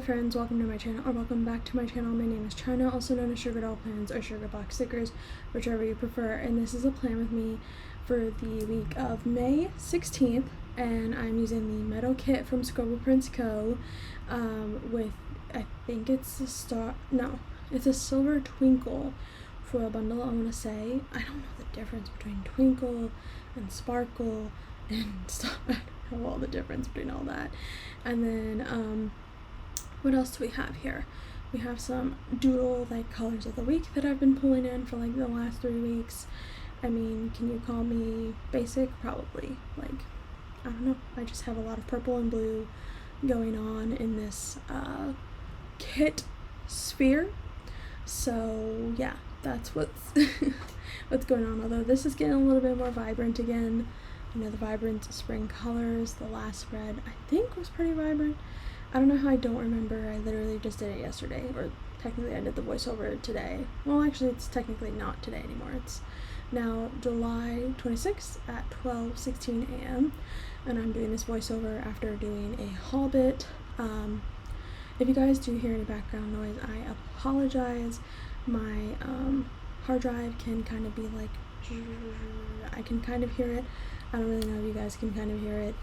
friends, welcome to my channel, or welcome back to my channel. My name is China, also known as Sugar Doll Plans or Sugar Box Stickers, whichever you prefer, and this is a plan with me for the week of May 16th, and I'm using the Meadow kit from Scribble Prints Co. With, I think it's it's a silver twinkle for a bundle, I want to say. I don't know the difference between twinkle and sparkle and stuff. I don't know all the difference between all that. And then what else do we have here? We have some doodle like colors of the week that I've been pulling in for like the last 3 weeks. I mean, can you call me basic? Probably. Like, I don't know, I just have a lot of purple and blue going on in this kit sphere. So yeah, that's what's what's going on. Although this is getting a little bit more vibrant again. You know, the vibrant spring colors. The last spread I think was pretty vibrant. I don't know how I don't remember. I literally just did it yesterday, or technically I did the voiceover today. Well, actually it's technically not today anymore. It's now July 26th at 12:16 a.m. and I'm doing this voiceover after doing a haul bit. If you guys do hear any background noise, I apologize. My hard drive can kind of be like, I can kind of hear it. I don't really know if you guys can kind of hear it.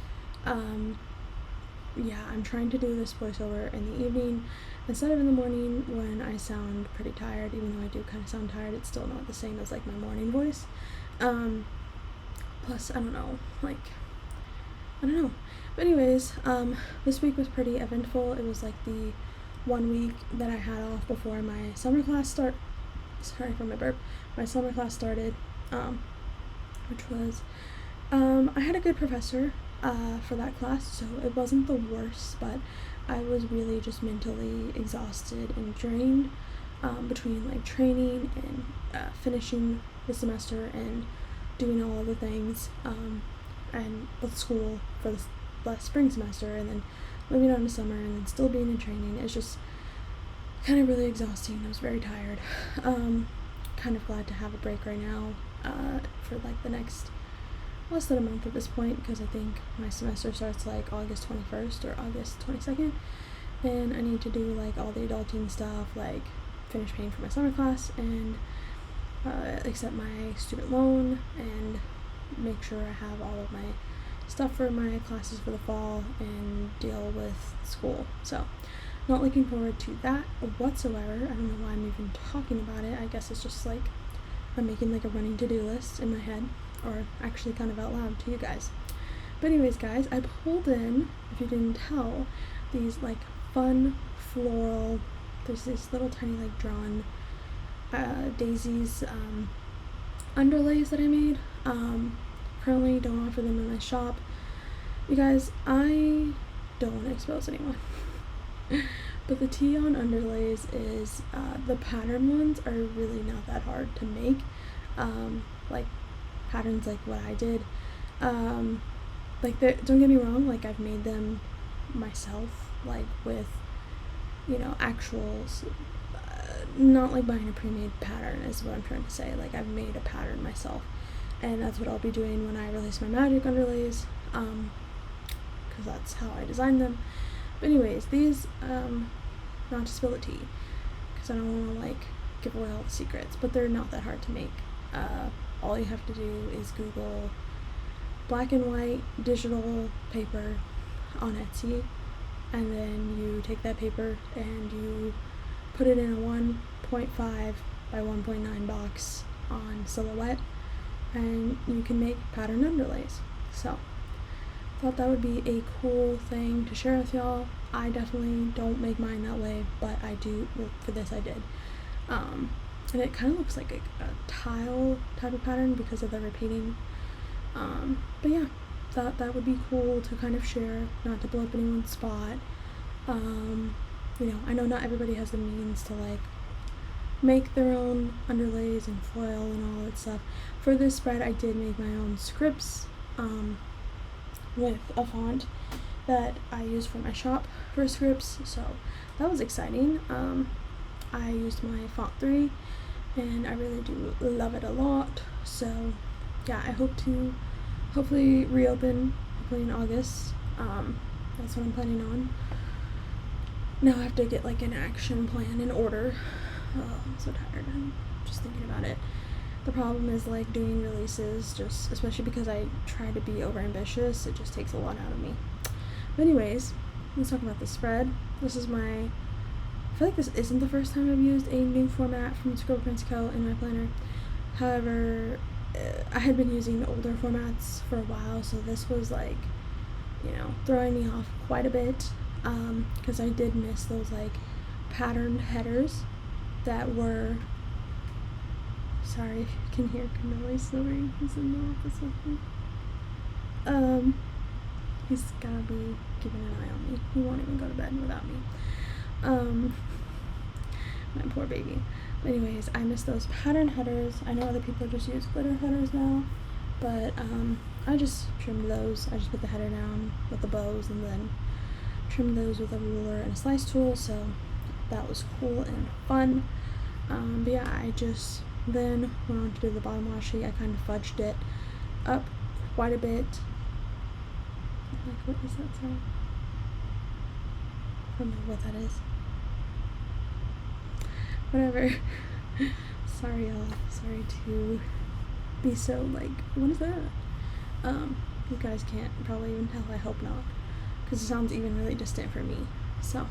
Yeah, I'm trying to do this voiceover in the evening instead of in the morning when I sound pretty tired. Even though I do kind of sound tired, it's still not the same as like my morning voice. Plus, I don't know. But anyways, this week was pretty eventful. It was like the 1 week that I had off before my summer class sorry for my burp. My summer class started, which was, I had a good professor for that class, so it wasn't the worst, but I was really just mentally exhausted and drained between like training and finishing the semester and doing all of the things and with school for the spring semester, and then moving on to summer, and then still being in training. It's just kind of really exhausting. I was very tired. Kind of glad to have a break right now for like the next less than a month at this point, because I think my semester starts like August 21st or August 22nd, and I need to do like all the adulting stuff, like finish paying for my summer class and accept my student loan and make sure I have all of my stuff for my classes for the fall and deal with school. So not looking forward to that whatsoever. I don't know why I'm even talking about it. I guess it's just like I'm making like a running to-do list in my head, or actually kind of out loud to you guys. But anyways, guys, I pulled in, if you didn't tell, these like fun floral, there's these little tiny like drawn daisies underlays that I made. Currently don't offer them in my shop. You guys, I don't want to expose anyone. But the tea on underlays is, the pattern ones are really not that hard to make. Like patterns like what I did. Like, don't get me wrong, like I've made them myself, like with, you know, actuals, not like buying a pre-made pattern is what I'm trying to say. Like, I've made a pattern myself, and that's what I'll be doing when I release my magic underlays, because that's how I designed them. But anyways, these, not to spill the tea, because I don't want to like give away all the secrets, but they're not that hard to make. All you have to do is Google black and white digital paper on Etsy, and then you take that paper and you put it in a 1.5 by 1.9 box on Silhouette, and you can make pattern underlays. So thought that would be a cool thing to share with y'all. I definitely don't make mine that way, but I do, well, for this I did. And it kind of looks like a tile type of pattern because of the repeating. But yeah, thought that would be cool to kind of share, not to blow up anyone's spot. You know, I know not everybody has the means to like make their own underlays and foil and all that stuff. For this spread, I did make my own scripts with a font that I use for my shop for scripts, so that was exciting. I used my font 3, and I really do love it a lot. So yeah, I hope to hopefully reopen hopefully in August. That's what I'm planning on. now I have to get like an action plan in order. I'm so tired. I'm just thinking about it. The problem is like doing releases, just especially because I try to be over ambitious, it just takes a lot out of me. But anyways, let's talk about the spread. This is I feel like this isn't the first time I've used a new format from Scribble Prints Co. in my planner. However, I had been using older formats for a while, so this was like, throwing me off quite a bit, because I did miss those like patterned headers that were, sorry if you can hear Camille snoring, he's in the office with me. He's gotta be keeping an eye on me. He won't even go to bed without me. My poor baby. Anyways, I miss those pattern headers. I know other people just use glitter headers now, but I just trimmed those. I just put the header down with the bows and then trimmed those with a ruler and a slice tool, so that was cool and fun. But yeah, I just then went on to do the bottom washi. I kind of fudged it up quite a bit. Like, what is that sound? I don't know what that is. Whatever. Sorry y'all. Sorry to be so like, what is that? You guys can't probably even tell, I hope not, because it sounds even really distant for me. So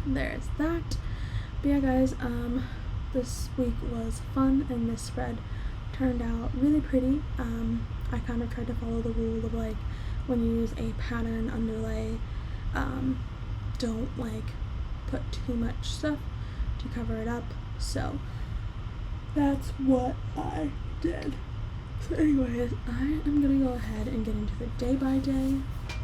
there's that. But yeah guys, this week was fun and this spread turned out really pretty. I kind of tried to follow the rule of like, when you use a pattern underlay, don't like put too much stuff to cover it up, so that's what I did. So anyways, I am gonna go ahead and get into the day by day,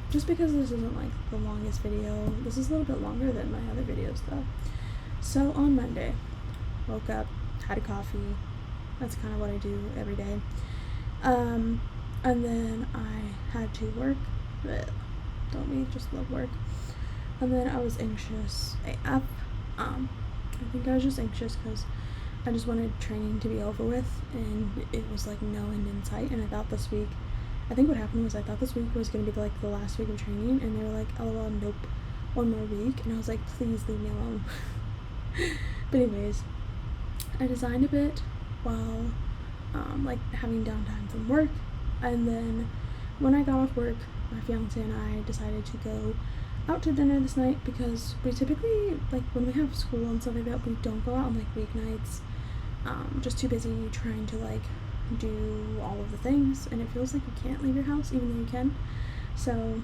just because this isn't like the longest video. This is a little bit longer than my other videos though. So on Monday, woke up, had a coffee. That's kind of what I do every day. And then I had to work. Don't we just love work? And then I was anxious AF. I think I was just anxious because I just wanted training to be over with, and it was like no end in sight. And I thought this week, I think what happened was I thought this week was going to be like the last week of training, and they were like, LOL, nope, one more week. And I was like, please leave me alone. But anyways, I designed a bit while like having downtime from work, and then when I got off work, my fiance and I decided to go out to dinner this night, because we typically, like when we have school and stuff like that, we don't go out on like weeknights. Just too busy trying to like do all of the things, and it feels like you can't leave your house even though you can. So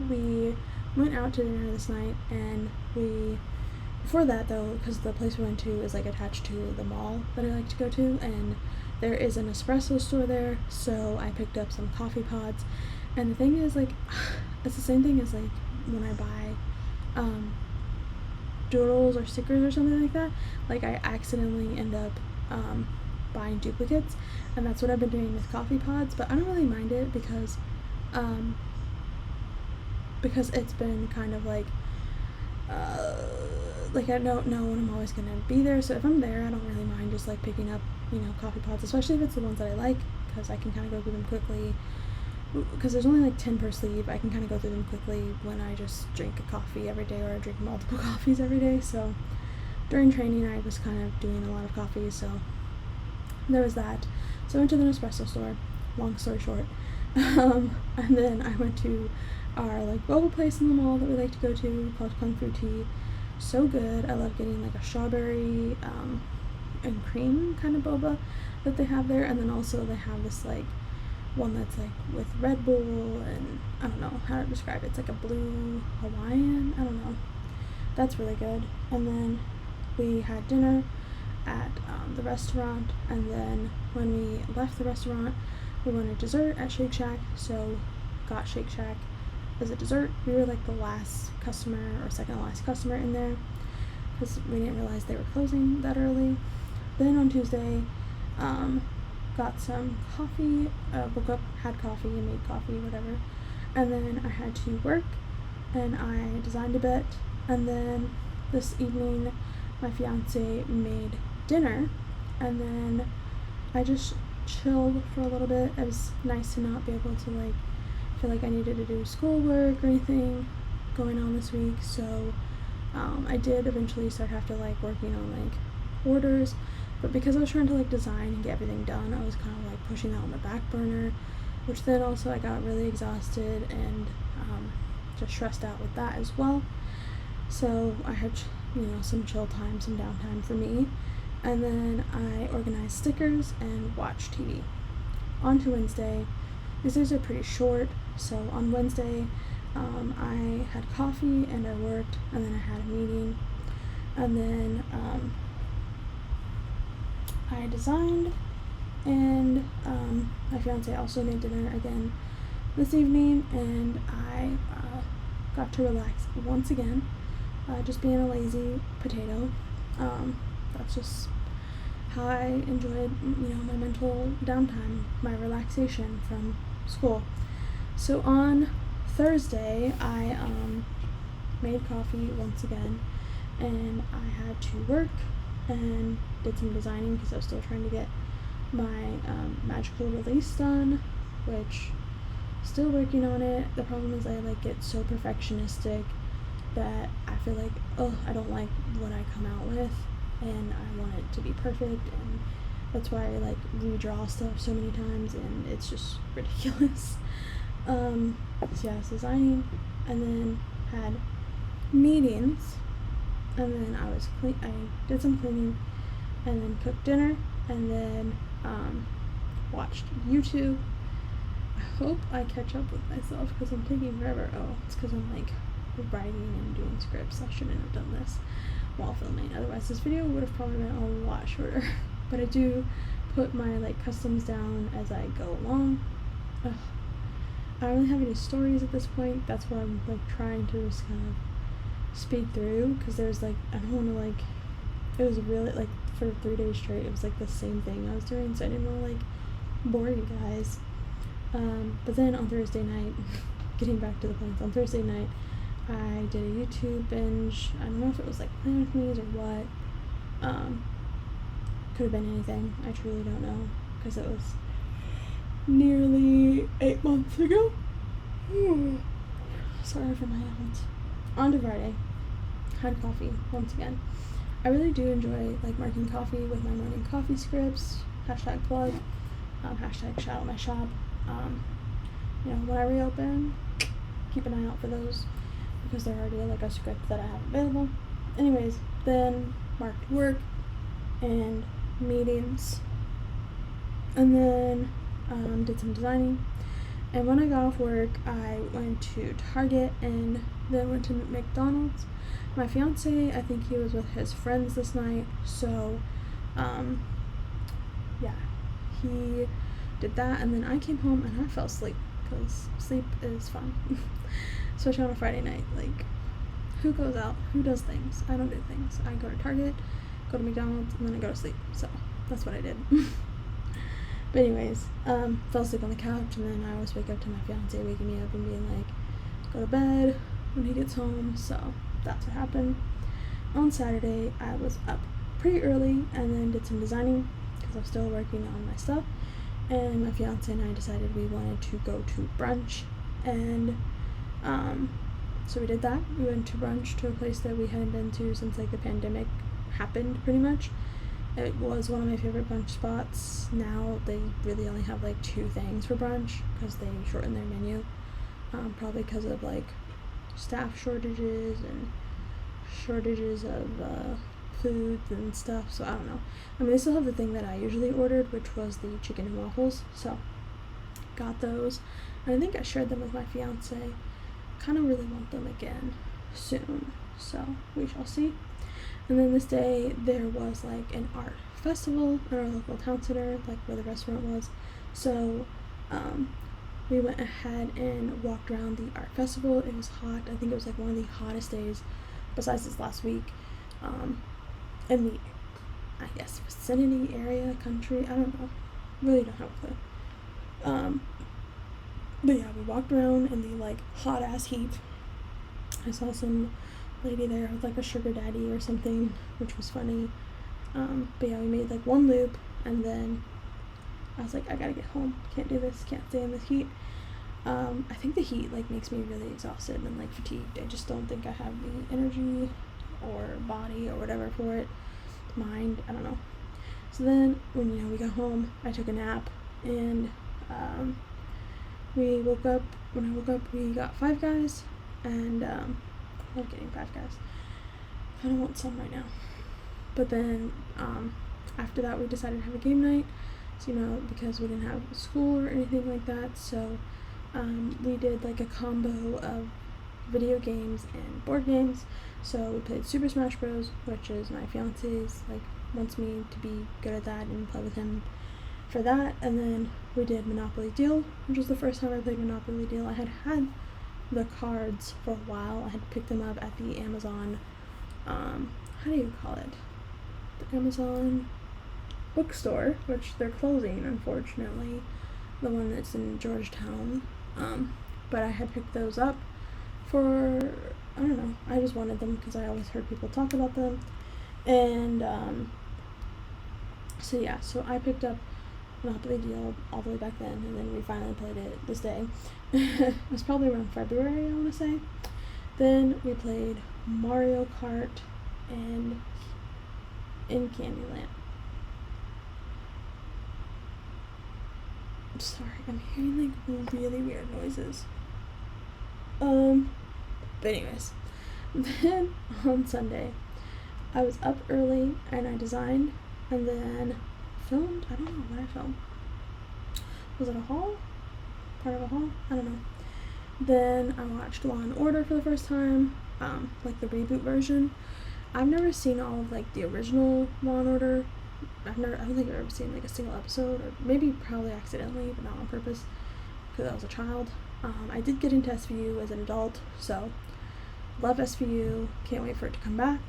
we went out to dinner this night, and before that though, because the place we went to is like attached to the mall that I like to go to, and there is an espresso store there, so I picked up some coffee pods. And the thing is, like, it's the same thing as like when I buy doodles or stickers or something like that. Like, I accidentally end up buying duplicates, and that's what I've been doing with coffee pods. But I don't really mind it because it's been kind of like I don't know when I'm always gonna be there. So if I'm there, I don't really mind just like picking up, coffee pods, especially if it's the ones that I like, because I can kind of go through them quickly. Because there's only like 10 per sleeve, I can kind of go through them quickly when I just drink a coffee every day, or I drink multiple coffees every day. So during training, I was kind of doing a lot of coffee, so there was that. So I went to the Nespresso store, long story short, and then I went to our like boba place in the mall that we like to go to called Kung Fu Tea. So good. I love getting like a strawberry and cream kind of boba that they have there, and then also they have this like one that's like with Red Bull, and I don't know how to describe it. It's like a blue Hawaiian, I don't know. That's really good. And then we had dinner at the restaurant, and then when we left the restaurant, we wanted dessert at Shake Shack, so got Shake Shack as a dessert. We were like the last customer or second to last customer in there, because we didn't realize they were closing that early. Then on Tuesday, got some coffee, woke up, had coffee, made coffee, whatever, and then I had to work, and I designed a bit, and then this evening my fiance made dinner, and then I just chilled for a little bit. It was nice to not be able to like feel like I needed to do schoolwork or anything, going on this week, so I did eventually start working on orders, but because I was trying to design and get everything done, I was kind of pushing that on the back burner, which then also I got really exhausted and just stressed out with that as well. So I had some chill time, some downtime for me, and then I organized stickers and watched TV. On to Wednesday. These days are pretty short, so on Wednesday I had coffee and I worked, and then I had a meeting, and then I designed, and my fiance also made dinner again this evening, and I got to relax once again, just being a lazy potato. That's just how I enjoyed, my mental downtime, my relaxation from school. So on Thursday, I made coffee once again, and I had to work and did some designing because I was still trying to get my magical release done, which still working on it. The problem is I get so perfectionistic that I feel I don't like what I come out with, and I want it to be perfect, and that's why I redraw stuff so many times, and it's just ridiculous. So yeah, I was designing, and then had meetings, and then I did some cleaning, and then cooked dinner, and then watched YouTube. I hope I catch up with myself because I'm taking forever. Oh, it's because I'm writing and doing scripts. I shouldn't have done this while filming, otherwise this video would have probably been a lot shorter. But I do put my customs down as I go along. Ugh. I don't really have any stories at this point. That's why I'm trying to just kind of speed through, because there's I don't want to it was really for 3 days straight it was the same thing I was doing, so I didn't want to bore you guys. But then on Thursday night, getting back to the points, on Thursday night I did a YouTube binge. I don't know if it was Plan With Me's or what. Could have been anything. I truly don't know, because it was nearly 8 months ago. Sorry for my yawns. On to Friday. Had coffee once again. I really do enjoy marking coffee with my morning coffee scripts. #plug. #shout out my shop. When I reopen, keep an eye out for those, because they're already a script that I have available. Anyways, then marked work and meetings, and then did some designing. And when I got off work, I went to Target and then went to McDonald's. My fiance, I think he was with his friends this night, so yeah, he did that, and then I came home and I fell asleep, because sleep is fun. Especially on a Friday night. Who goes out? Who does things? I don't do things. I go to Target, go to McDonald's, and then I go to sleep. So that's what I did. But anyways, fell asleep on the couch, and then I always wake up to my fiance waking me up and being go to bed when he gets home. So that's what happened. On Saturday, I was up pretty early and then did some designing, because I was still working on my stuff. And my fiance and I decided we wanted to go to brunch, and so we did that. We went to brunch to a place that we hadn't been to since the pandemic happened, pretty much. It was one of my favorite brunch spots. Now they really only have 2 things for brunch, because they shortened their menu, probably because of staff shortages and shortages of foods and stuff. So I don't know. I mean, they still have the thing that I usually ordered, which was the chicken and waffles, so got those, and I think I shared them with my fiance. Kind of really want them again soon, so we shall see. And then this day there was an art festival at our local town center, where the restaurant was. So we went ahead and walked around the art festival. It was hot. I think it was one of the hottest days besides this last week in the, I guess, vicinity, area, country. I don't know, really don't have a clue. But yeah, we walked around in the hot ass heat. I saw some lady there with a sugar daddy or something, which was funny. But yeah, we made one loop, and then I was I gotta get home. Can't do this. Can't stay in this heat. I think the heat like makes me really exhausted and like fatigued. I just don't think I have the energy or body or whatever for it. Mind, I don't know. So then when we got home, I took a nap, and we woke up. When I woke up, we got Five Guys, and I'm not getting Five Guys. I don't want some right now. But then after that, we decided to have a game night. So because we didn't have school or anything like that, so we did like a combo of video games and board games. So we played Super Smash Bros., which is my fiance's like wants me to be good at that and play with him for that. And then we did Monopoly Deal, which was the first time I played Monopoly Deal. I had the cards for a while. I had picked them up at the Amazon, how do you call it? The Amazon bookstore, which they're closing, unfortunately. The one that's in Georgetown. But I had picked those up for, I don't know, I just wanted them because I always heard people talk about them. And so I picked up Monopoly Deal all the way back then, and then we finally played it this day. It was probably around February, I want to say. Then we played Mario Kart and in Candyland. I'm sorry, I'm hearing like really weird noises. But anyways, then on Sunday, I was up early and I designed and then filmed. I don't know what I filmed. Was it a haul? Part of a haul? I don't know. Then I watched Law and Order for the first time, like the reboot version. I've never seen all of like the original Law and Order. I don't think I've ever seen like a single episode, or maybe probably accidentally, but not on purpose, because I was a child. I did get into SVU as an adult, so love SVU. Can't wait for it to come back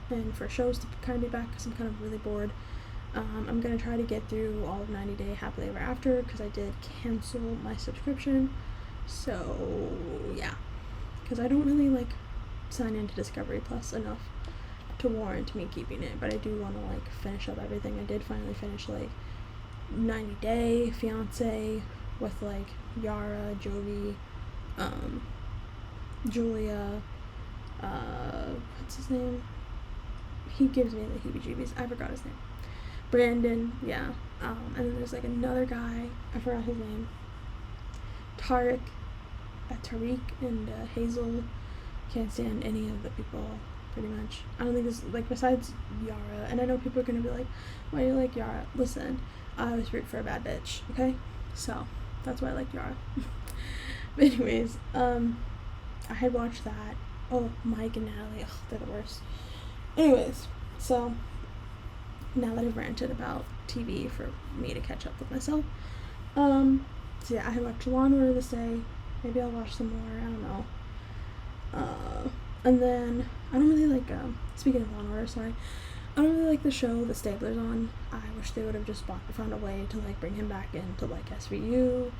and for shows to kind of be back because I'm kind of really bored. I'm gonna try to get through all of 90 Day Happily Ever After because I did cancel my subscription. So yeah, because I don't really like sign into Discovery Plus enough to warrant me keeping it, but I do want to like finish up everything. I did finally finish like 90 Day Fiance with like Yara, Jovi, Julia, what's his name? He gives me the heebie-jeebies. I forgot his name. Brandon, yeah. And then there's like another guy, I forgot his name. Tariq and Hazel. Can't stand any of the people, pretty much. I don't think this, like, besides Yara, and I know people are gonna be like, why do you like Yara? Listen, I always root for a bad bitch, okay? So, that's why I like Yara. But anyways, I had watched that. Oh, Mike and Natalie, ugh, they're the worst. Anyways, so now that I've ranted about TV for me to catch up with myself, so yeah, I had watched Law and Order this day. Maybe I'll watch some more, I don't know. And then I don't really like, speaking of Law and Order, sorry, I don't really like the show that Stabler's on. I wish they would have just found a way to like bring him back into like SVU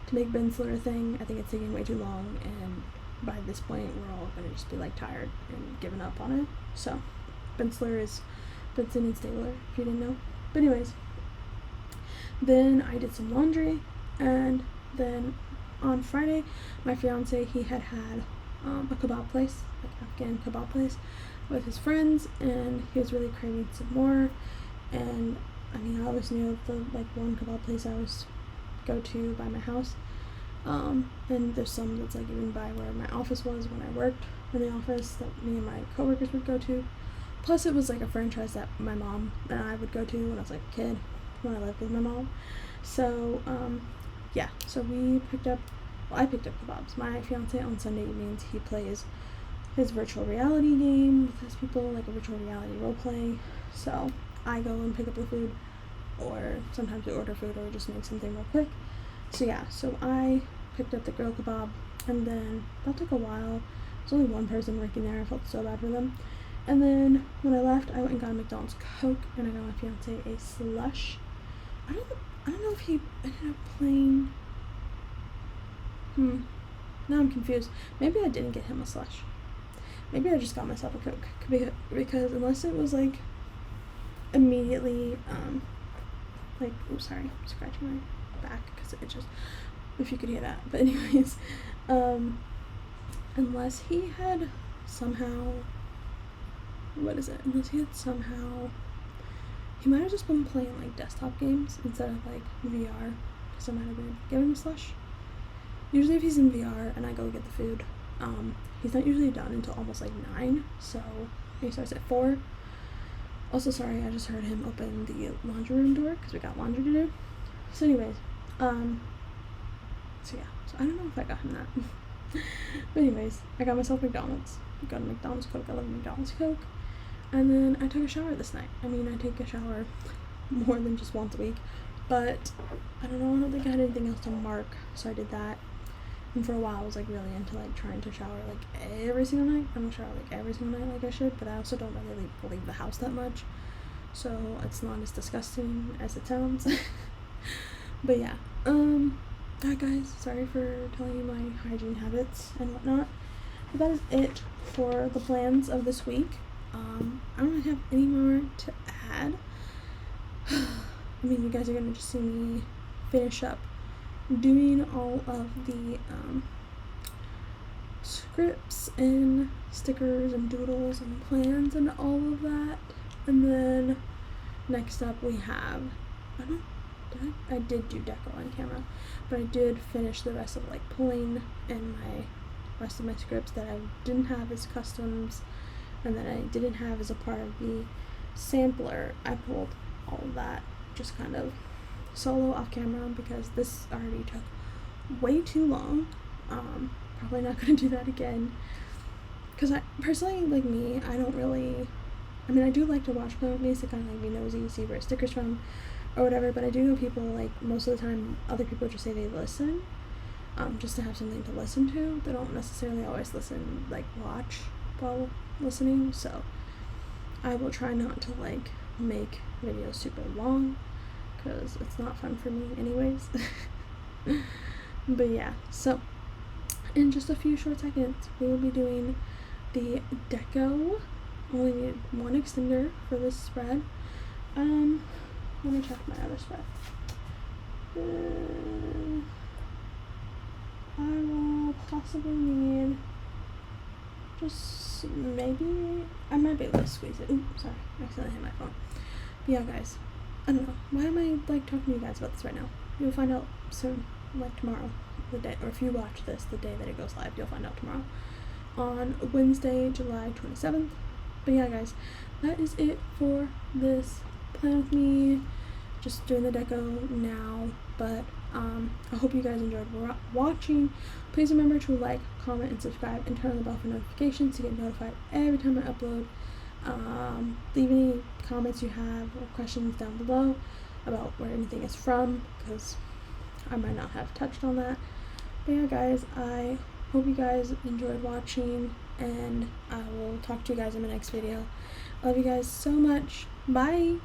to make Ben Stiller a thing. I think it's taking way too long, and by this point we're all gonna just be like tired and giving up on it. So Ben Stiller is Benson and Stabler, if you didn't know. But anyways, then I did some laundry, and then on Friday my fiance, he had a kebab place, like Afghan kebab place, with his friends, and he was really craving some more. And I mean, I always knew of the like one kebab place I always go to by my house, and there's some that's like even by where my office was when I worked in the office that me and my coworkers would go to. Plus it was like a franchise that my mom and I would go to when I was like a kid, when I lived with my mom. So yeah, so I picked up kebabs. My fiance on Sunday evenings, he plays his virtual reality game with his people, like a virtual reality role play. So I go and pick up the food, or sometimes we order food or just make something real quick. So yeah, so I picked up the grill kebab, and then that took a while. There's only one person working there. I felt so bad for them. And then when I left, I went and got a McDonald's Coke, and I got my fiance a slush. I don't know if he ended up playing. Now I'm confused. Maybe I didn't get him a slush. Maybe I just got myself a Coke, because unless it was like immediately, like, oh sorry, I'm scratching my back because it just, if you could hear that. But anyways, unless he had somehow, he might have just been playing like desktop games instead of like VR, because I might have been giving him a slush. Usually if he's in VR and I go get the food, he's not usually done until almost like 9, so he starts at 4. Also, sorry, I just heard him open the laundry room door because we got laundry to do. So anyways, so I don't know if I got him that. But anyways, I got myself McDonald's. I got a McDonald's Coke. I love McDonald's Coke. And then I took a shower this night. I mean, I take a shower more than just once a week, but I don't think I had anything else to mark, so I did that. And for a while I was like really into like trying to shower like every single night. I don't shower like every single night like I should, but I also don't really leave the house that much, so it's not as disgusting as it sounds. But yeah, hi guys, sorry for telling you my hygiene habits and whatnot, but that is it for the plans of this week. I don't really have any more to add. I mean, you guys are gonna just see me finish up doing all of the scripts and stickers and doodles and plans and all of that, and then next up we have, I did do deco on camera, but I did finish the rest of like pulling and my rest of my scripts that I didn't have as customs and that I didn't have as a part of the sampler. I pulled all of that just kind of solo off camera because this already took way too long. Probably not gonna do that again, because I personally, like me, I don't really, I mean, I do like to watch movies to kind of like be nosy, see where stickers from or whatever, but I do know people, like most of the time other people just say they listen, just to have something to listen to. They don't necessarily always listen, like watch while listening, so I will try not to like make videos super long because it's not fun for me anyways. But yeah, so in just a few short seconds we will be doing the deco. Only need one extender for this spread. Let me check my other spread. I will possibly need just maybe, I might be able to squeeze it. Ooh, sorry, I accidentally hit my phone. But yeah guys, I don't know, why am I like talking to you guys about this right now? You'll find out soon, like tomorrow, the day, or if you watch this the day that it goes live, you'll find out tomorrow on Wednesday, July 27th. But yeah guys, that is it for this plan with me, just doing the deco now. But I hope you guys enjoyed watching. Please remember to like, comment, and subscribe, and turn on the bell for notifications to get notified every time I upload. Leave any comments you have or questions down below about where anything is from, because I might not have touched on that. But yeah guys, I hope you guys enjoyed watching, and I will talk to you guys in my next video. I love you guys so much. Bye!